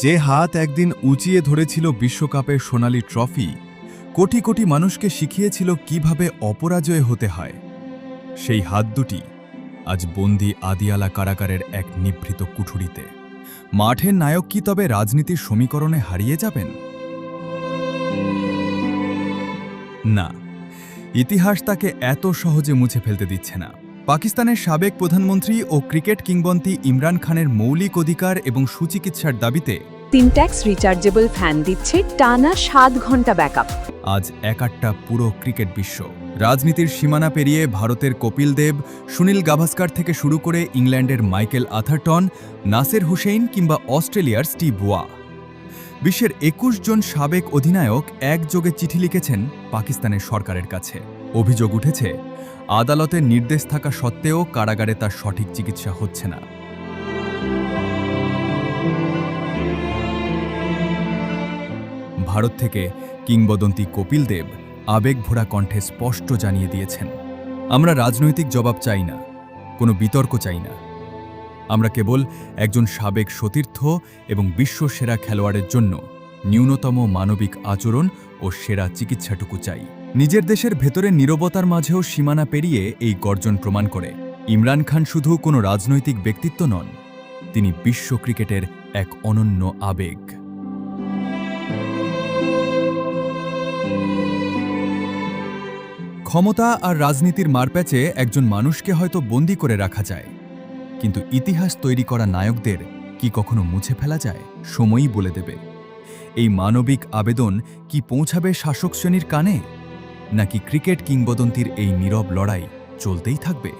যে হাত একদিন উঁচিয়ে ধরেছিল বিশ্বকাপের সোনালি ট্রফি, কোটি কোটি মানুষকে শিখিয়েছিল কিভাবে অপরাজয় হতে হয়, সেই হাত দুটি আজ বন্দী আদিয়ালা কারাগারের এক নিভৃত কুঠুরিতে। মাঠের নায়ক কি তবে রাজনীতির সমীকরণে হারিয়ে যাবেন? না, ইতিহাস তাকে এত সহজে মুছে ফেলতে দিচ্ছে না। পাকিস্তানের সাবেক প্রধানমন্ত্রী ও ক্রিকেট কিংবদন্তি ইমরান খানের মৌলিক অধিকার এবং সুচিকিৎসার দাবিতে সিনট্যাক্স রিচার্জেবল ফ্যান দিচ্ছে টানা 7 ঘন্টা ব্যাকআপ। আজ একাট্টা পুরো ক্রিকেট বিশ্ব। রাজনীতির সীমানা পেরিয়ে ভারতের কপিল দেব, সুনীল গাভাস্কার থেকে শুরু করে ইংল্যান্ডের মাইকেল আথারটন, নাসের হুসেইন কিংবা অস্ট্রেলিয়ার স্টিভ ওয়া, বিশ্বের 21 জন সাবেক অধিনায়ক একযোগে চিঠি লিখেছেন পাকিস্তানের সরকারের কাছে। অভিযোগ উঠেছে, আদালতের নির্দেশ থাকা সত্ত্বেও কারাগারে তার সঠিক চিকিৎসা হচ্ছে না। ভারত থেকে কিংবদন্তি কপিল দেব আবেগভরা কণ্ঠে স্পষ্ট জানিয়ে দিয়েছেন, আমরা রাজনৈতিক জবাব চাই না, কোনো বিতর্ক চাই না। আমরা কেবল একজন সাবেক সতীর্থ এবং বিশ্ব সেরা খেলোয়াড়ের জন্য ন্যূনতম মানবিক আচরণ ও সেরা চিকিৎসাটুকু চাই। নিজের দেশের ভেতরে নীরবতার মাঝেও সীমানা পেরিয়ে এই গর্জন প্রমাণ করে ইমরান খান শুধু কোনো রাজনৈতিক ব্যক্তিত্ব নন, তিনি বিশ্ব ক্রিকেটের এক অনন্য আবেগ। ক্ষমতা আর রাজনীতির মারপ্যাচে একজন মানুষকে হয়তো বন্দী করে রাখা যায়, কিন্তু ইতিহাস তৈরি করা নায়কদের কি কখনো মুছে ফেলা যায়? সময়ই বলে দেবে। এই মানবিক আবেদন কি পৌঁছাবে শাসক শ্রেণীর কানে, নাকি ক্রিকেট কিংবদন্তির এই নীরব লড়াই চলতেই থাকবে?